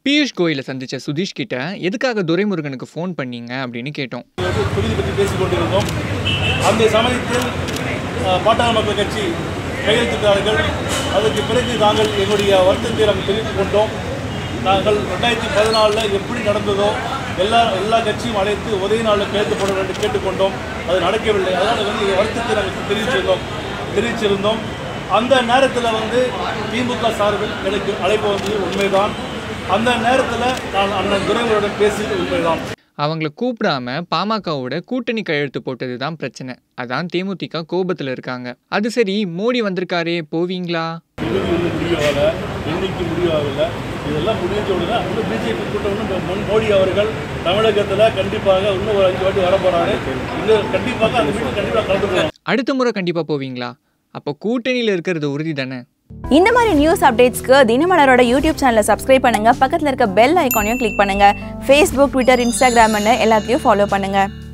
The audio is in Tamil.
பியூஷ் கோயிலை சந்திச்ச சுதீஷ் கிட்ட எதுக்காக துரைமுருகனுக்கு ஃபோன் பண்ணீங்க அப்படின்னு கேட்டோம். தொகுதி பற்றி பேசிக் கொண்டிருந்தோம். அந்த சமயத்தில் பாட்டாளி மக்கள் கட்சி கையெழுத்திட்டார்கள். அதற்கு பிறகு நாங்கள் எங்களுடைய வருத்தத்தை நாங்கள் தெரிவித்துக் கொண்டோம். நாங்கள் 2014 எப்படி நடந்ததோ எல்லா கட்சியும் அழைத்து ஒரே நாளில் கையெழுத்து போட வேண்டும் கேட்டுக்கொண்டோம். அது நடக்கவில்லை. அதனால் எங்கள் வருத்தத்தை நாங்கள் தெரிவிச்சிருந்தோம். அந்த நேரத்தில் திமுக சார்பில் எனக்கு அழைப்பு வந்தது உண்மைதான். அந்த நேரத்தில் நான் அண்ணன் துரைமுருகனுடன் பேசியது உண்மைதான். அவங்கள கூப்பிடாம பாமகவோட கூட்டணி கையெழுத்து போட்டது தான் பிரச்சனை. அதான் தேமுதிக கோபத்தில் இருக்காங்க. அது சரி, மோடி வந்திருக்காரே, போவீங்களா? முடியவில்லை, இன்னைக்கு முடியவில்லை. இதெல்லாம் முடிஞ்ச உடனே இன்னும் பிஜேபி கூட்டம் மோடி அவர்கள் தமிழகத்தில் கண்டிப்பாக இன்னும் ஒரு 5 வாட்டி வர போறாரு. இன்னும் கண்டிப்பாக அந்த மீட்டிங் கண்டிப்பாக கலந்துக்கலாம். அடுத்த முறை கண்டிப்பாக போவீங்களா? அப்போ கூட்டணியில் இருக்கிறது உறுதி தானே? இந்த மாதிரி நியூஸ் அப்டேட்ஸ்க்கு தினமலரோட யூடியூப் சேனலை சப்ஸ்கிரைப் பண்ணுங்க. பக்கத்தில் இருக்க பெல் ஐக்கானையும் கிளிக் பண்ணுங்க. ஃபேஸ்புக், ட்விட்டர், இன்ஸ்டாகிராம்னு எல்லாத்தையும் ஃபாலோ பண்ணுங்க.